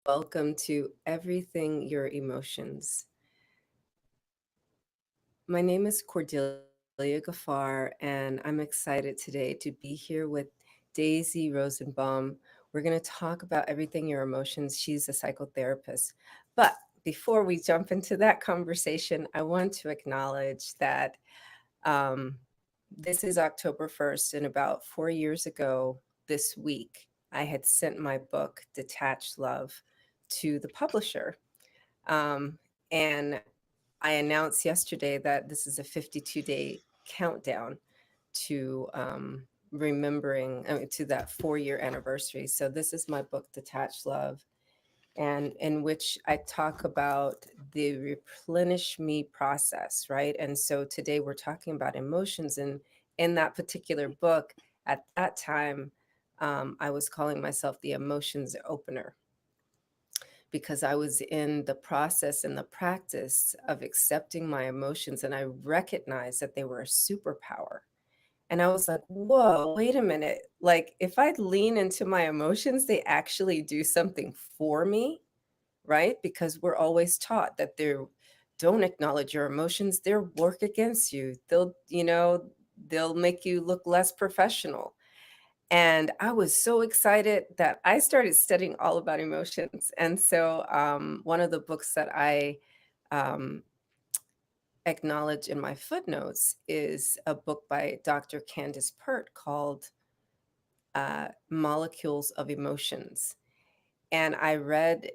welcome to Everything Your Emotions. My name is Cordelia Gaffar, and I'm excited today to be here with Daisy Rosenbaum. We're going to talk about everything your emotions. She's a psychotherapist. But before we jump into that conversation, I want to acknowledge that um, this is October 1st, and about 4 years ago this week, I had sent my book, Detached Love, to the publisher. And I announced yesterday that this is a 52-day countdown to remembering to that 4 year anniversary. So this is my book, Detached Love, and in which I talk about the replenish me process, right? And so today we're talking about emotions, and in that particular book, at that time, I was calling myself the emotions opener because I was in the process and the practice of accepting my emotions, and I recognized that they were a superpower. And I was like, whoa, wait a minute. Like, if I lean into my emotions, they actually do something for me, right? Because we're always taught that they're don't acknowledge your emotions, they'll work against you. They'll make you look less professional. And I was so excited that I started studying all about emotions. And so, one of the books that I um, acknowledge in my footnotes is a book by Dr. Candace Pert called Molecules of Emotions. And I read,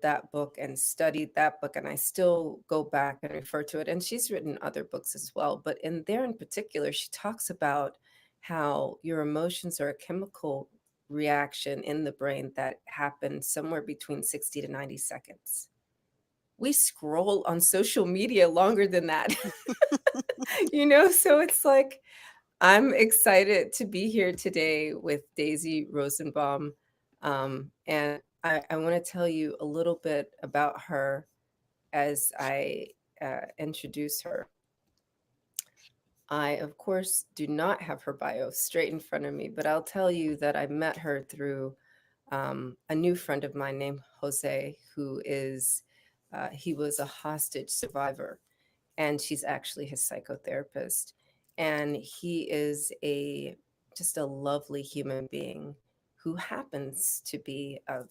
that book and studied that book, and I still go back and refer to it. And she's written other books as well. But in there in particular, she talks about how your emotions are a chemical reaction in the brain that happens somewhere between 60 to 90 seconds. We scroll on social media longer than that. So it's like, I'm excited to be here today with Daisy Rosenbaum. And I want to tell you a little bit about her as I introduce her. I, of course, do not have her bio straight in front of me, but I'll tell you that I met her through a new friend of mine named Jose, he was a hostage survivor, and she's actually his psychotherapist. And he is just a lovely human being who happens to be of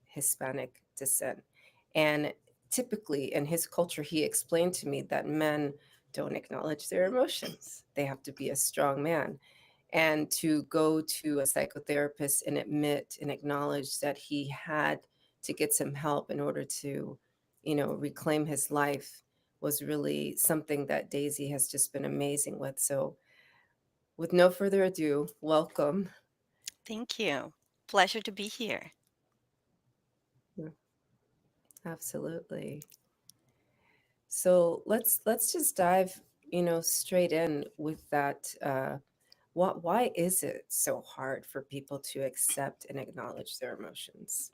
Hispanic descent. And typically in his culture, he explained to me that men don't acknowledge their emotions. They have to be a strong man. And to go to a psychotherapist and admit and acknowledge that he had to get some help in order to, reclaim his life was really something that Daisy has just been amazing with. So, with no further ado, welcome. Thank you. Pleasure to be here. Yeah, absolutely. So let's just dive, straight in with that. Why is it so hard for people to accept and acknowledge their emotions?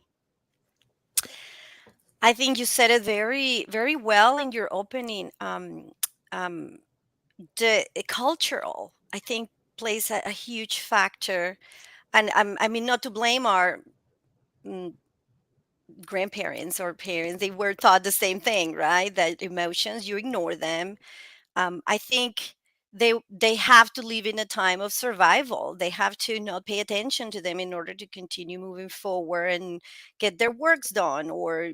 I think you said it very, very well in your opening. Um, the cultural, I think, plays a huge factor, and I mean, not to blame our mm, grandparents or parents; they were taught the same thing, right? That emotions, you ignore them. I think they have to live in a time of survival. They have to not pay attention to them in order to continue moving forward and get their works done, or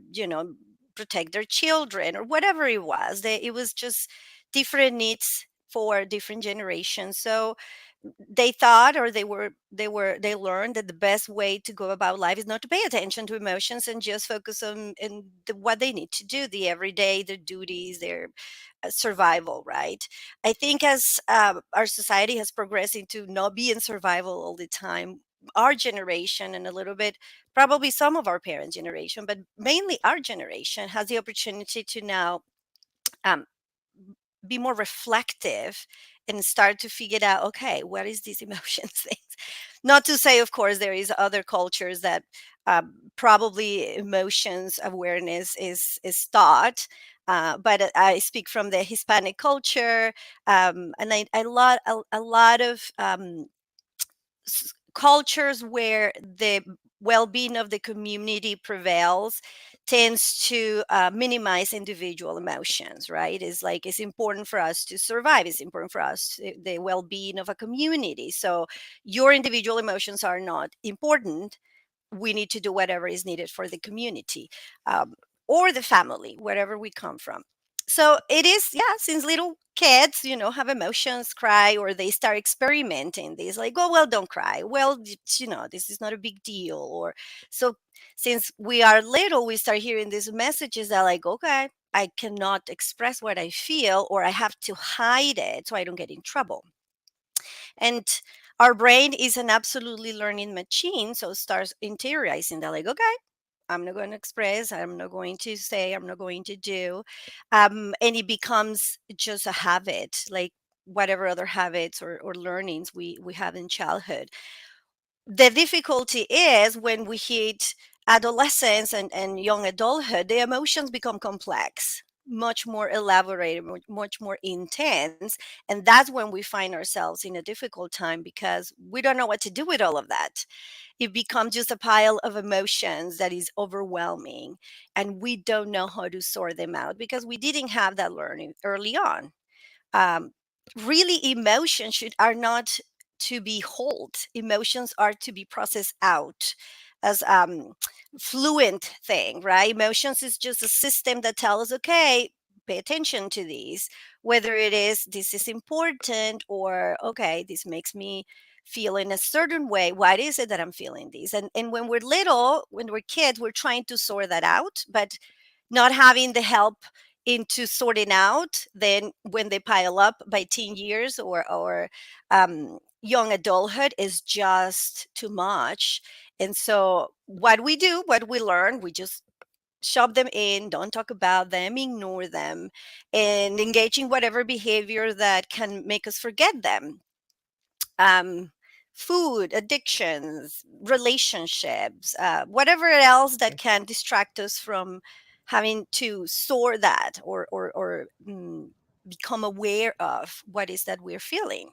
protect their children, or whatever it was. It was just different needs for different generations. So they thought, or they learned that the best way to go about life is not to pay attention to emotions and just focus on what they need to do, the everyday, their duties, their survival, right? I think as our society has progressed into not being survival all the time, our generation and a little bit probably some of our parents' generation, but mainly our generation, has the opportunity to now um, be more reflective and start to figure out, okay, what is these emotions things? Not to say, of course, there is other cultures that probably emotions awareness is taught, but I speak from the Hispanic culture, and a lot of cultures where the well-being of the community prevails, tends to minimize individual emotions, right? It's like it's important for us to survive. It's important for us the well-being of a community. So your individual emotions are not important. We need to do whatever is needed for the community, um, or the family, wherever we come from. So it is, yeah, since little kids, have emotions, cry, or they start experimenting this, like, oh, well, don't cry. Well, this is not a big deal. Or so since we are little, we start hearing these messages that, like, okay, I cannot express what I feel, or I have to hide it so I don't get in trouble. And our brain is an absolutely learning machine. So it starts interiorizing that, like, okay, I'm not going to express, I'm not going to say, I'm not going to do. And it becomes just a habit, like whatever other habits or learnings we have in childhood. The difficulty is when we hit adolescence and young adulthood, the emotions become complex, much more elaborated, much more intense. And that's when we find ourselves in a difficult time because we don't know what to do with all of that. It becomes just a pile of emotions that is overwhelming. And we don't know how to sort them out because we didn't have that learning early on. um, Really, emotions are not to be hold. Emotions are to be processed out as fluent thing, right? Emotions is just a system that tells us, okay, pay attention to these, whether it is this is important, or okay, this makes me feel in a certain way. Why is it that I'm feeling these? And when we're little, when we're kids, we're trying to sort that out, but not having the help into sorting out, then when they pile up by teen years or young adulthood, is just too much. And so what we learn, we just shove them in, don't talk about them, ignore them, and engage in whatever behavior that can make us forget them. um, Food, addictions, relationships, whatever else that can distract us from having to sort that or become aware of what is that we're feeling.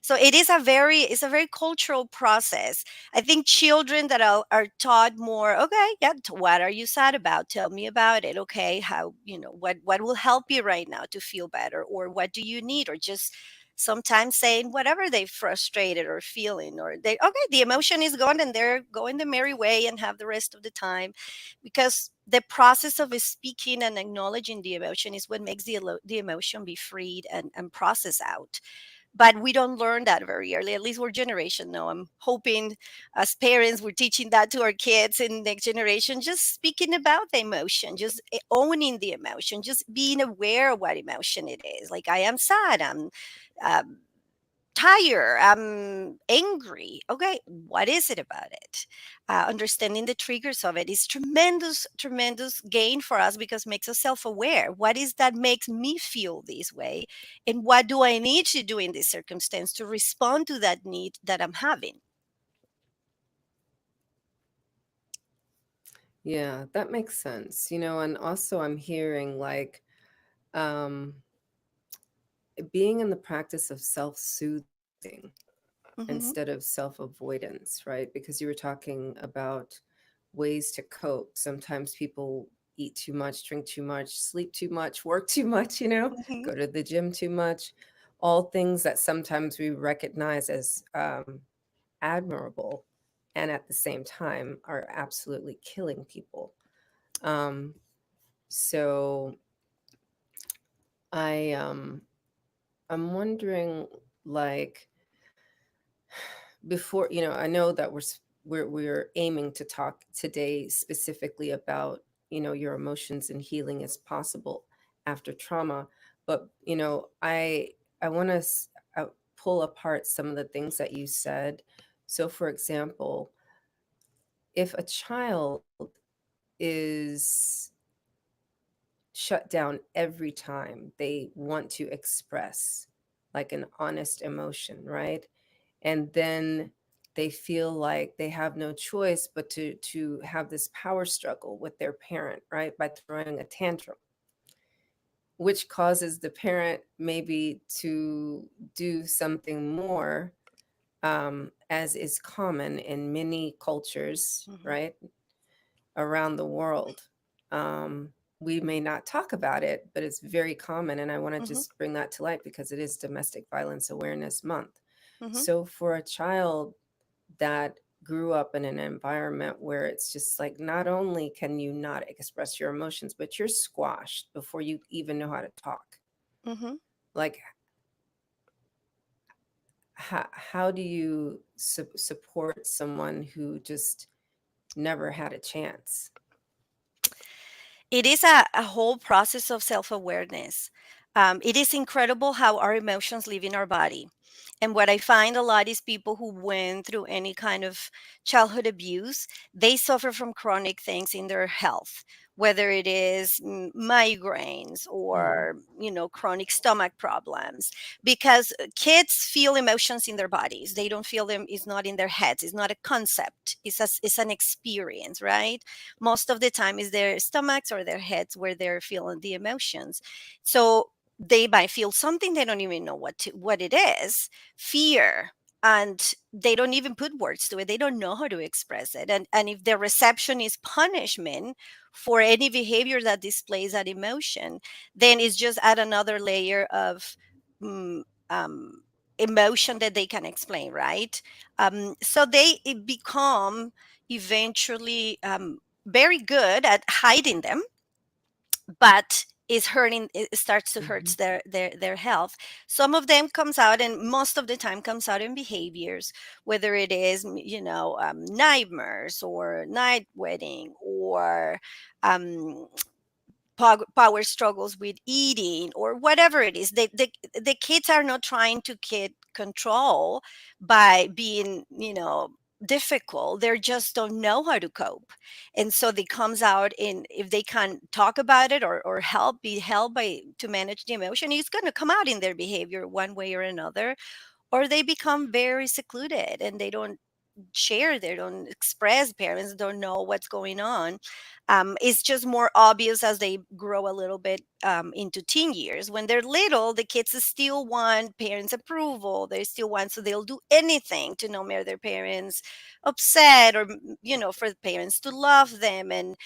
So it's a very cultural process. I think children that are taught more, okay, yeah, what are you sad about? Tell me about it. Okay, how, what will help you right now to feel better, or what do you need, or just sometimes saying whatever they frustrated or feeling, or they, okay, the emotion is gone and they're going the merry way and have the rest of the time, because the process of speaking and acknowledging the emotion is what makes the emotion be freed and processed out. But we don't learn that very early, at least we're generation. No, I'm hoping as parents we're teaching that to our kids in next generation, just speaking about the emotion, just owning the emotion, just being aware of what emotion it is. Like, I am sad, I'm um, tired, I'm angry. Okay, what is it about it? Understanding the triggers of it is tremendous, tremendous gain for us because it makes us self-aware. What is that makes me feel this way, and what do I need to do in this circumstance to respond to that need that I'm having? Yeah, that makes sense. And also I'm hearing like um being in the practice of self-soothing Hmm. instead of self-avoidance, right? Because you were talking about ways to cope. Sometimes people eat too much, drink too much, sleep too much, work too much, Hmm. go to the gym too much. All things that sometimes we recognize as admirable and at the same time are absolutely killing people. Um, so I I'm wondering, like, before, I know that we're aiming to talk today specifically about, your emotions and healing as possible after trauma, but I want to pull apart some of the things that you said. So for example, if a child is shut down every time they want to express like an honest emotion, right? And then they feel like they have no choice but to have this power struggle with their parent, right? By throwing a tantrum, which causes the parent maybe to do something more as is common in many cultures, Mhm. right, around the world. We may not talk about it, but it's very common. And I want to Mhm. just bring that to light because it is Domestic Violence Awareness Month. Mhm. So for a child that grew up in an environment where it's just like, not only can you not express your emotions, but you're squashed before you even know how to talk. Mhm. Like, how do you support someone who just never had a chance? It is a whole process of self awareness. It is incredible how our emotions live in our body. And what I find a lot is people who went through any kind of childhood abuse, they suffer from chronic things in their health, whether it is migraines Mhm. or, chronic stomach problems, because kids feel emotions in their bodies. They don't feel them, it's not in their heads, it's not a concept, it's an experience, right? Most of the time is their stomachs or their heads where they're feeling the emotions. So they might feel something, they don't even know what it is, fear, and they don't even put words to it, they don't know how to express it. And if the reception is punishment for any behavior that displays that emotion, then it's just add another layer of mm, um, emotion that they can explain, right? So they become eventually very good at hiding them, but is hurting, it starts to hurt Mhm. their health. Some of them comes out, and most of the time comes out in behaviors, whether it is nightmares or night wedding or um, power struggles with eating or whatever it is. The kids are not trying to get control by being, difficult. They just don't know how to cope. And so it comes out in, if they can talk about it or be helped by to manage the emotion, it's going to come out in their behavior one way or another. Or they become very secluded and they don't share, they don't express, parents don't know what's going on. It's just more obvious as they grow a little bit into teen years. When they're little, the kids still want parents approval, they still want, so they'll do anything to not make their parents upset, or for the parents to love them. And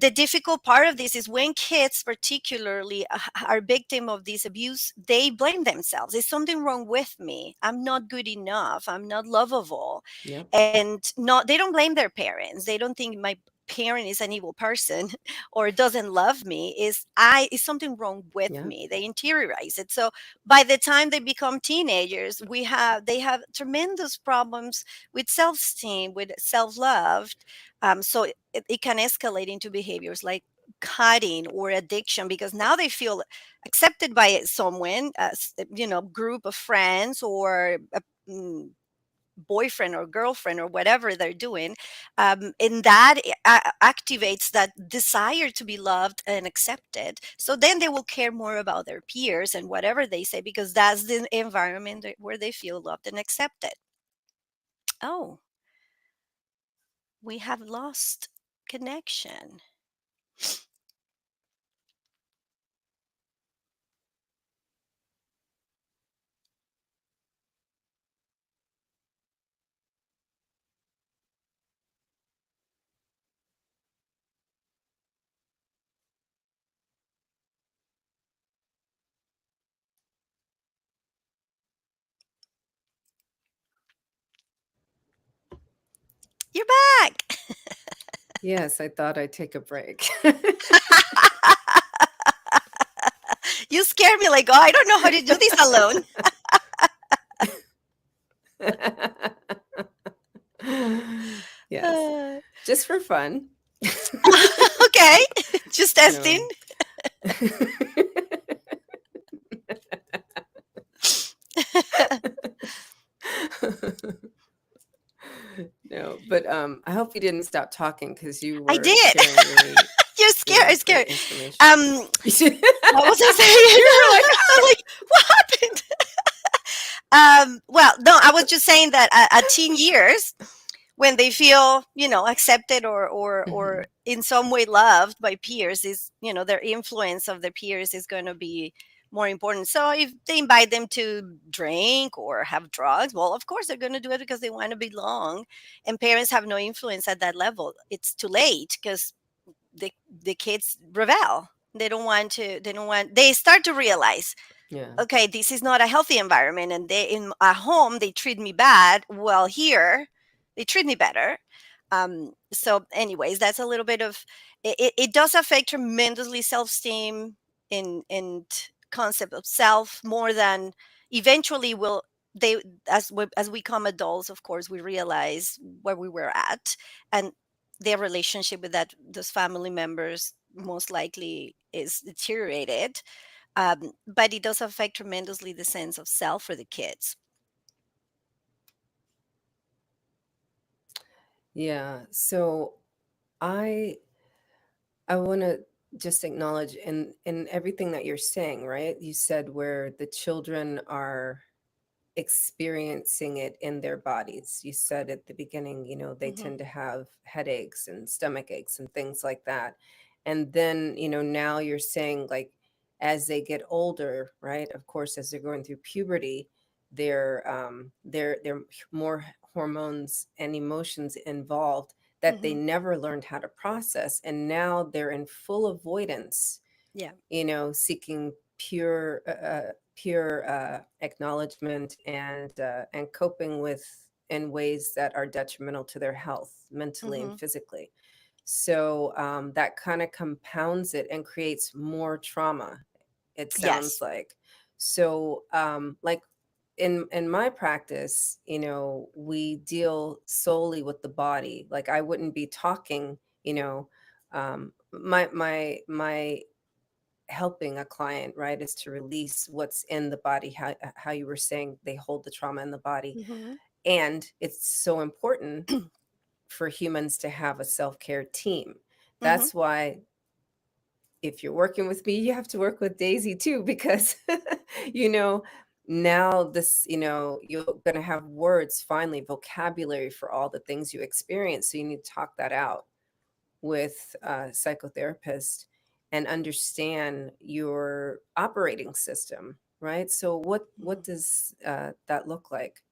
the difficult part of this is when kids particularly are victim of this abuse, they blame themselves. There's something wrong with me, I'm not good enough, I'm not lovable. Yep. And not, they don't blame their parents, they don't think my parent is an evil person or doesn't love me, is something wrong with Yep. me, they interiorize it. So by the time they become teenagers, they have tremendous problems with self-esteem, with self-love. So it can escalate into behaviors like cutting or addiction, because now they feel accepted by someone, group of friends, or a boyfriend or girlfriend or whatever they're doing. And that activates that desire to be loved and accepted, so then they will care more about their peers and whatever they say, because that's the environment where they feel loved and accepted. Oh, we have lost connection. You're back. Yes, I thought I'd take a break. You scared me like, oh, I don't know how to do this alone. Yes, Uh, just for fun. okay, just testing. No. No, but I hope you didn't stop talking because you I were did. sharing really, You're scared. I'm great scared. information. Um, You were what was I saying? like, I'm like, what happened? Well, no, I was just saying that at teen years, when they feel, accepted or Mhm. in some way loved by peers, is, their influence of their peers is going to be more important. So if they invite them to drink or have drugs, well, of course they're going to do it because they want to belong. And parents have no influence at that level. It's too late because the kids rebel. They start to realize, Yeah. okay, this is not a healthy environment, and they in at home they treat me bad. Well, here they treat me better. So anyways, that's a little bit of it does affect tremendously self-esteem and concept of self more than eventually will they as we become adults, of course we realize where we were at, and their relationship with that those family members most likely is deteriorated. But it does affect tremendously the sense of self for the kids. Yeah. So I I want to just acknowledge in everything that you're saying, right? You said where the children are experiencing it in their bodies. You said at the beginning, they Hmm. tend to have headaches and stomach aches and things like that. And then, now you're saying like as they get older, right? Of course, as they're going through puberty, there more hormones and emotions involved that they Hmm. never learned how to process. And now they're in full avoidance, Yeah. seeking pure acknowledgement and coping with in ways that are detrimental to their health, mentally and Hmm. physically. So that kind of compounds it and creates more trauma. It sounds Yes. like. So like in my practice, we deal solely with the body. Like I wouldn't be talking, my helping a client, right, is to release what's in the body, how you were saying they hold the trauma in the body. Hmm. And it's so important for humans to have a self-care team. Hmm. That's why if you're working with me, you have to work with Daisy too, because you know now this, you're going to have words, finally vocabulary for all the things you experience, so you need to talk that out with a psychotherapist and understand your operating system, right? So what does that look like?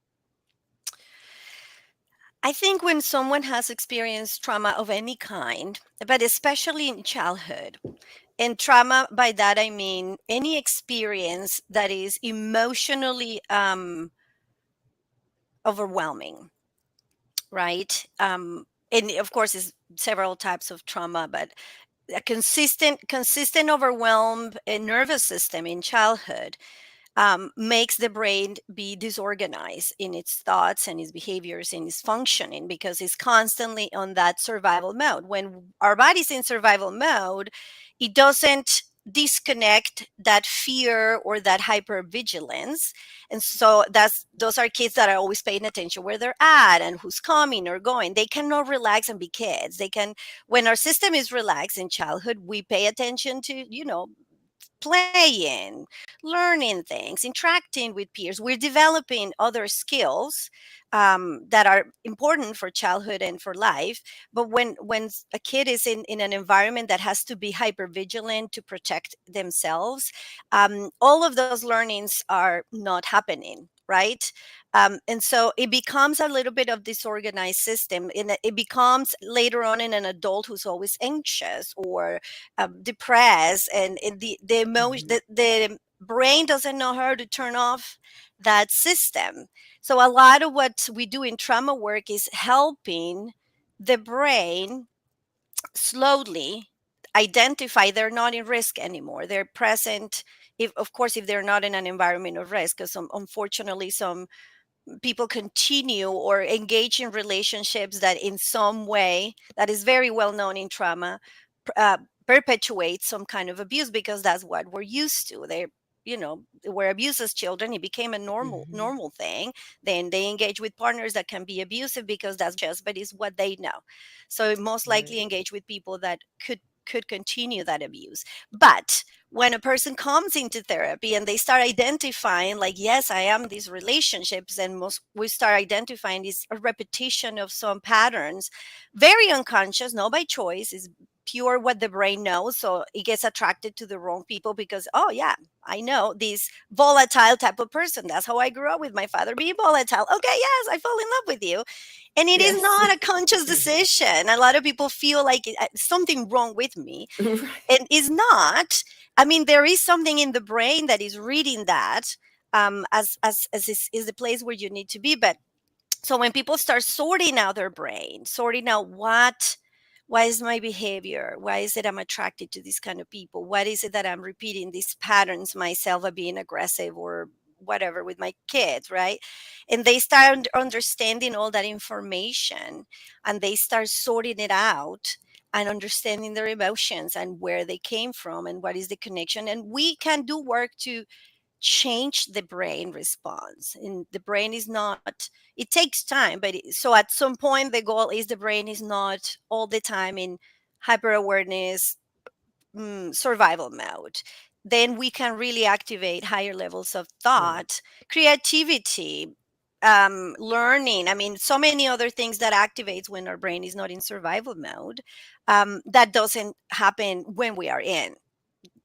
I think when someone has experienced trauma of any kind, but especially in childhood, and trauma by that I mean any experience that is emotionally overwhelming, right? And of course, is several types of trauma, but a consistent overwhelmed nervous system in childhood makes the brain be disorganized in its thoughts and its behaviors and its functioning because it's constantly on that survival mode. When our body's in survival mode, it doesn't disconnect that fear or that hypervigilance. And so those are kids that are always paying attention where they're at and who's coming or going. They cannot relax and be kids. They can, when our system is relaxed in childhood, we pay attention to, playing, learning things, interacting with peers. We're developing other skills that are important for childhood and for life. But when a kid is in an environment that has to be hyper vigilant to protect themselves, all of those learnings are not happening. Right. And so it becomes a little bit of disorganized system. It becomes later on in an adult who's always anxious or depressed, and the emotion Mhm. the brain doesn't know how to turn off that system. So a lot of what we do in trauma work is helping the brain slowly identify they're not in risk anymore, they're present. If of course if they're not in an environment of risk, because unfortunately some people continue or engage in relationships that in some way that is very well known in trauma uh, perpetuate some kind of abuse because that's what we're used to. They were abused as children, it became a Mhm. normal thing. Then they engage with partners that can be abusive because that's just but it's what they know. So most likely Right. engage with people that could continue that abuse. But when a person comes into therapy and they start identifying like, yes, I am these relationships, and most we start identifying this a repetition of some patterns, very unconscious, not by choice, is pure what the brain knows, so it gets attracted to the wrong people because, oh yeah, I know this volatile type of person. That's how I grew up with my father being volatile. Okay, yes, I fall in love with you. And it is Yes. not a conscious decision. A lot of people feel like something wrong with me, Right. and is not. I mean, there is something in the brain that is reading that, as is the place where you need to be. But so when people start sorting out their brain, sorting out why is my behavior, why is it I'm attracted to these kind of people, what is it that I'm repeating these patterns myself of being aggressive or whatever with my kids, right? And they start understanding all that information, and they start sorting it out and understanding their emotions and where they came from and what is the connection. And we can do work to change the brain response. And the brain is not, it takes time, but so at some point the goal is the brain is not all the time in hyper awareness, survival mode. Then we can really activate higher levels of Right. thought, creativity, learning. I mean, so many other things that activates when our brain is not in survival mode, that doesn't happen when we are in,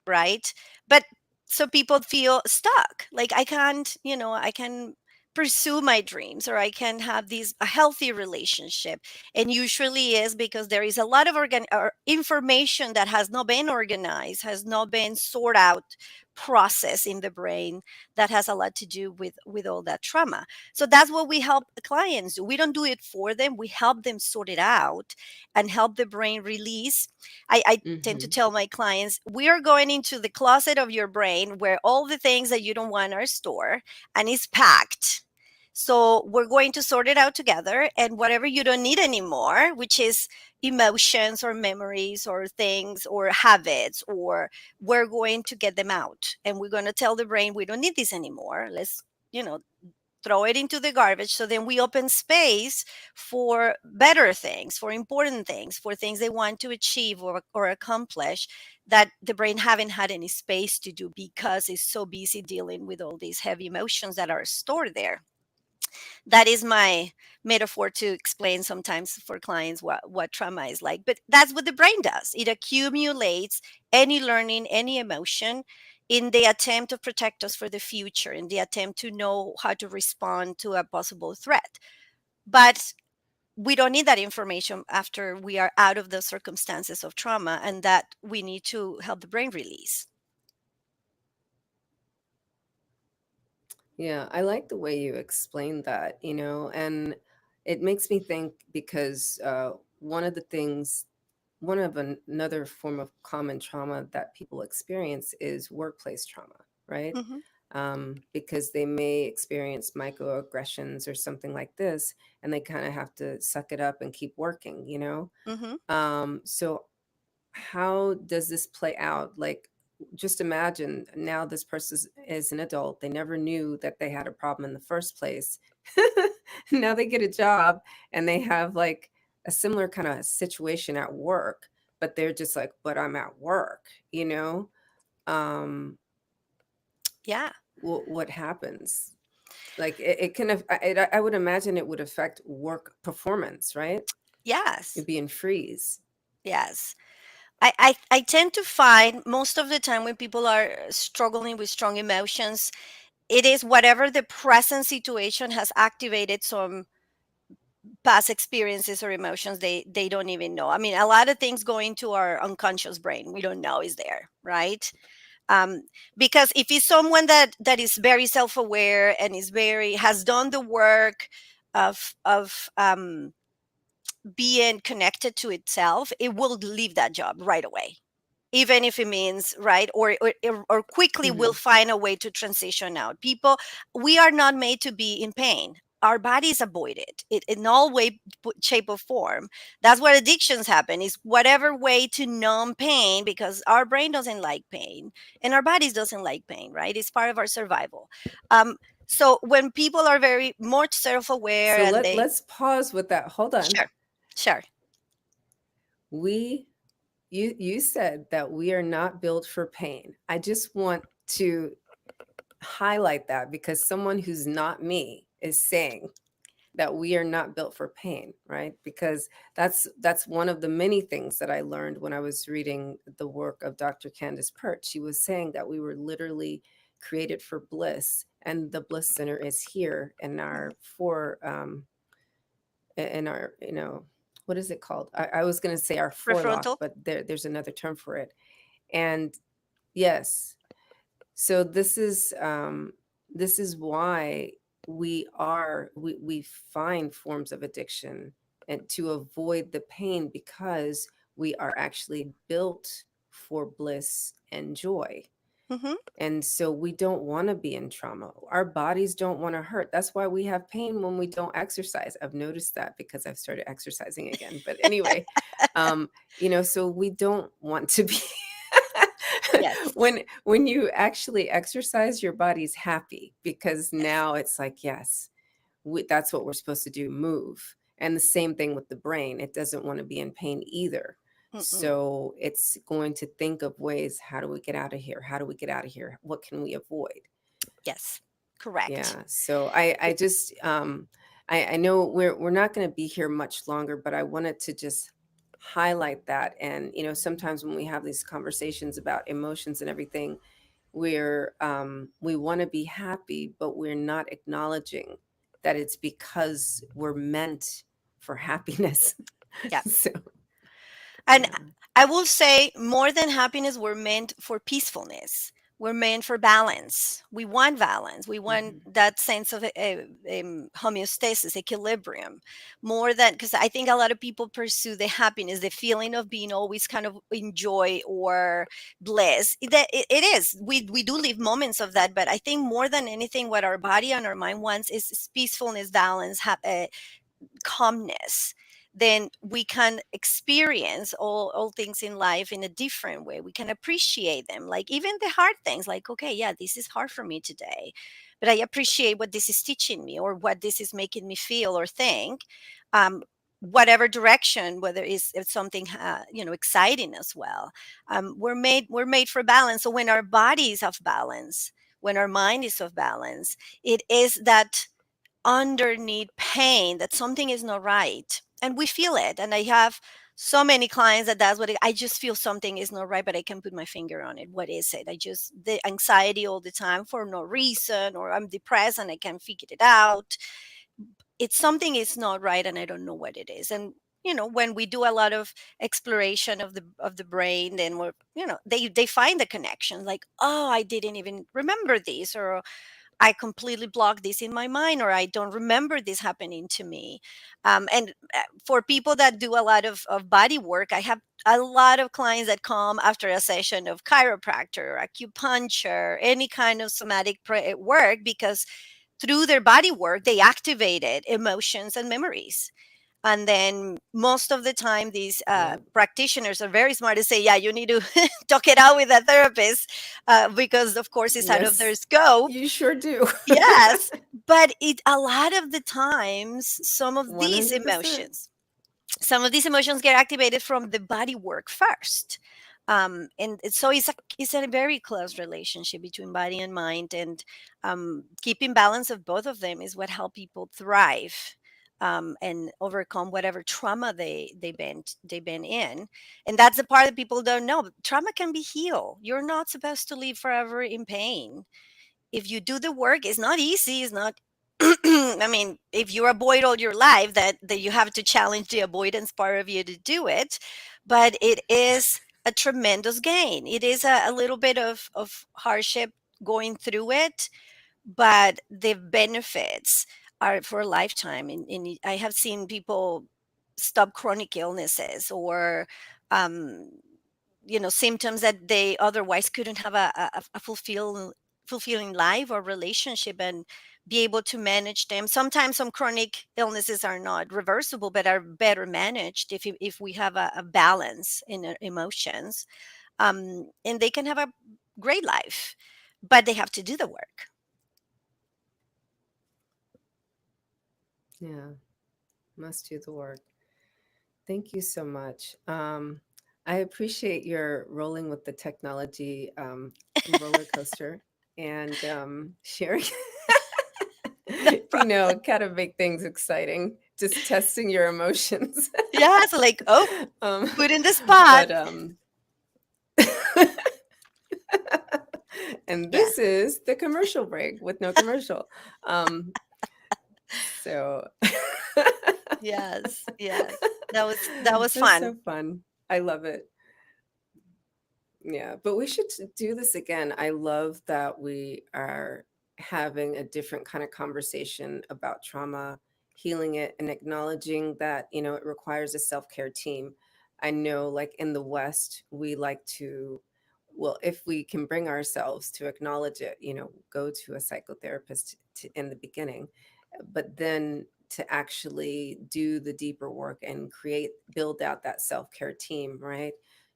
right? But so people feel stuck. Like I can't, I can pursue my dreams, or I can have these a healthy relationship. And usually is because there is a lot of or information that has not been organized, has not been sorted out, process in the brain, that has a lot to do with all that trauma. So that's what we help the clients do. We don't do it for them, we help them sort it out and help the brain release. I tend to Hmm. tell my clients, we are going into the closet of your brain where all the things that you don't want are stored, and it's packed. So we're going to sort it out together, and whatever you don't need anymore, which is emotions or memories or things or habits, or we're going to get them out, and we're going to tell the brain we don't need this anymore. Let's, you know, throw it into the garbage. So then we open space for better things, for important things, for things they want to achieve or accomplish, that the brain haven't had any space to do because it's so busy dealing with all these heavy emotions that are stored there. That is my metaphor to explain sometimes for clients what trauma is like. But that's what the brain does. It accumulates any learning, any emotion, in the attempt to protect us for the future, in the attempt to know how to respond to a possible threat. But we don't need that information after we are out of the circumstances of trauma, and that we need to help the brain release. Yeah, I like the way you explained that, and it makes me think because one of the things, another form of common trauma that people experience is workplace trauma, right? Hmm. Because they may experience microaggressions or something like this, and they kind of have to suck it up and keep working. Hmm. So how does this play out? Like, just imagine now this person is an adult. They never knew that they had a problem in the first place. Now they get a job and they have like a similar kind of situation at work, but they're just like, but I'm at work, you know? Um, Yeah. what happens? Like it can have, I would imagine it would affect work performance, right? Yes. It'd be in freeze. Yes. I tend to find most of the time when people are struggling with strong emotions, it is whatever the present situation has activated some past experiences or emotions they don't even know. I mean, a lot of things go into our unconscious brain. We don't know is there, right? Um, because if it's someone that is very self-aware and is very has done the work of being connected to itself, it will leave that job right away, even if it means, right, or quickly will Hmm. find a way to transition out. People, we are not made to be in pain. Our bodies avoid it in all way, shape or form. That's what addictions happen, is whatever way to numb pain, because our brain doesn't like pain and our bodies doesn't like pain, right? It's part of our survival. So when people are very much self-aware So and they, let's pause with that. Hold on. sure, sure. We you said that we are not built for pain. I just want to highlight that because someone who's not me is saying that we are not built for pain, right? Because that's one of the many things that I learned when I was reading the work of Dr. Candace Pert. She was saying that we were literally created for bliss, and the bliss center is here in our in our, what is it called? I was going to say our forelock, Prefrontal. but there's another term for it. And yes, so this is why we find forms of addiction and to avoid the pain, because we are actually built for bliss and joy. Hmm. And so we don't want to be in trauma. Our bodies don't want to hurt. That's why we have pain when we don't exercise. I've noticed that because I've started exercising again. But anyway, so we don't want to be Yes. when you actually exercise, your body's happy because Yes. now it's like, yes, that's what we're supposed to do, move. And the same thing with the brain. It doesn't want to be in pain either. Mm-mm. So it's going to think of ways, how do we get out of here? How do we get out of here? What can we avoid? Yes. Correct. Yeah. So I just I know we're not going to be here much longer, but I wanted to just highlight that. And sometimes when we have these conversations about emotions and everything, we want to be happy, but we're not acknowledging that it's because we're meant for happiness. Yeah. So And yeah. I will say, more than happiness, we're meant for peacefulness. We're meant for balance. We want balance. We want Mhm. that sense of homeostasis, equilibrium, more than, because I think a lot of people pursue the happiness, the feeling of being always kind of in joy or bliss. It is. We do live moments of that, but I think more than anything, what our body and our mind wants is peacefulness, balance, calmness. Then we can experience all things in life in a different way. We can appreciate them, like even the hard things, like, okay, yeah, this is hard for me today, but I appreciate what this is teaching me or what this is making me feel or think. um, Whatever direction, whether it's something exciting as well. We're made for balance. So when our body is off balance, when our mind is off balance, it is that underneath pain that something is not right, and we feel it. And I have so many clients that's what I just feel something is not right, but I can put my finger on it. What is it? I just, the anxiety all the time for no reason, or I'm depressed and I can't figure it out. It's something is not right and I don't know what it is. And when we do a lot of exploration of the brain, then we're, they find the connection, like, oh, I didn't even remember this, or I completely block this in my mind, or I don't remember this happening to me. And for people that do a lot of body work, I have a lot of clients that come after a session of chiropractor, acupuncture, any kind of somatic work, because through their body work, they activated emotions and memories. And then most of the time, these Yeah. practitioners are very smart to say, yeah, you need to talk it out with a therapist, because of course it's out of their Yes, scope. you sure do. Yes, but it a lot of the times, some of these 100%. emotions get activated from the body work first. And so it's a very close relationship between body and mind, and keeping balance of both of them is what help people thrive, and overcome whatever trauma they've been in. And that's the part that people don't know. Trauma can be healed. You're not supposed to live forever in pain. If you do the work, it's not easy. It's not. I mean, if you avoid all your life, that you have to challenge the avoidance part of you to do it. But it is a tremendous gain. It is a little bit of hardship going through it, but the benefits are for a lifetime. And I have seen people stop chronic illnesses, or um, symptoms that they otherwise couldn't have a fulfilling life or relationship, and be able to manage them. Sometimes some chronic illnesses are not reversible, but are better managed if we have a balance in our emotions. And they can have a great life, but they have to do the work. Yeah, must do the work. Thank you so much. I appreciate your rolling with the technology roller coaster and sharing Kind of make things exciting, just testing your emotions. Yeah, so like, oh, um, put in the spot. but and Yeah. this is the commercial break with no commercial. Um, so Yes. Yes. That was that's fun. so fun. I love it. Yeah, but we should do this again. I love that we are having a different kind of conversation about trauma, healing it, and acknowledging that, it requires a self care team. I know, like in the West, we like to, well, if we can bring ourselves to acknowledge it, go to a psychotherapist in the beginning, but then to actually do the deeper work and build out that self care team, right?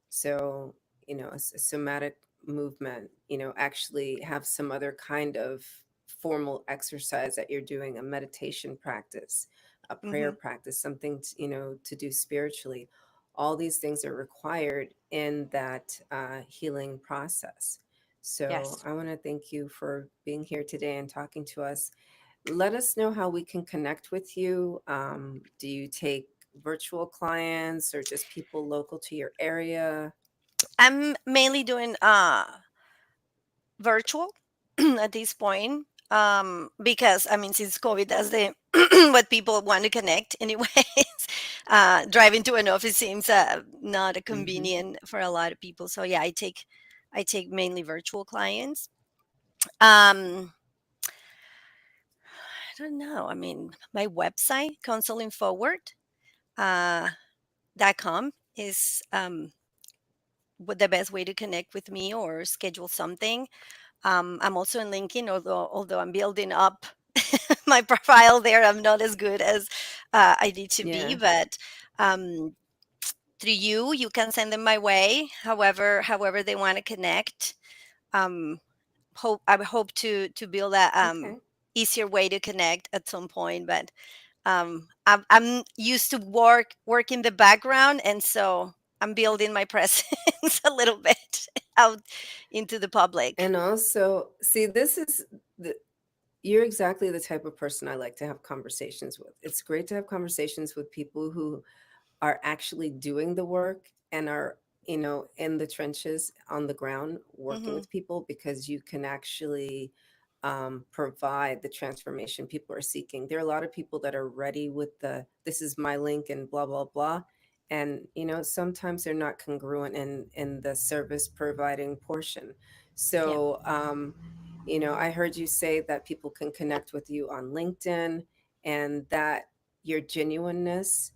So, a somatic movement, actually have some other kind of formal exercise that you're doing, a meditation practice, a prayer Hmm. practice, something to do spiritually. All these things are required in that healing process. So Yes. I want to thank you for being here today and talking to us. Let us know how we can connect with you. Do you take virtual clients or just people local to your area? I'm mainly doing virtual at this point, because I mean, since COVID, that's the what people want to connect anyways. Driving to an office seems not a Hmm. convenient for a lot of people, so yeah, I take mainly virtual clients. um I don't know, I mean, my website, counseling forward uh .com, is the best way to connect with me or schedule something. I'm also in LinkedIn, although I'm building up my profile there. I'm not as good as I need to be, Yeah. but um, through you can send them my way. However they want to connect. Um, I hope to build a Okay. easier way to connect at some point, but I'm used to work in the background, and so I'm building my presence a little bit out into the public. And also, see, you're exactly the type of person I like to have conversations with. It's great to have conversations with people who are actually doing the work and are, in the trenches on the ground working Hmm. with people, because you can actually provide the transformation people are seeking. There are a lot of people that are ready with this is my link and blah, blah, blah. And, sometimes they're not congruent in the service providing portion. Yeah. So, I heard you say that people can connect with you on LinkedIn, and that your genuineness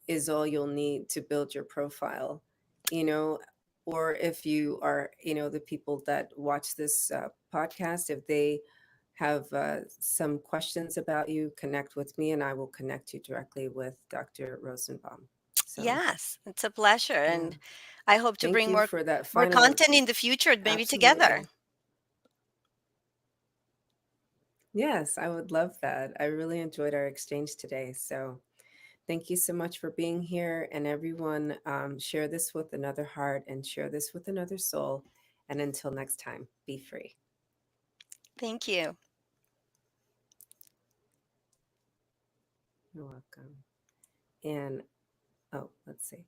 is all you'll need to build your profile, you know, or if you are, the people that watch this podcast, if they have some questions about you, connect with me and I will connect you directly with Dr. Rosenbaum. So, Yes, it's a pleasure, yeah, and I hope to thank bring you more for that more final. content in the future, maybe together. Absolutely. Yes, I would love that. I really enjoyed our exchange today. So, thank you so much for being here. And everyone, share this with another heart and share this with another soul. And until next time, be free. Thank you. You're welcome. And oh, let's see.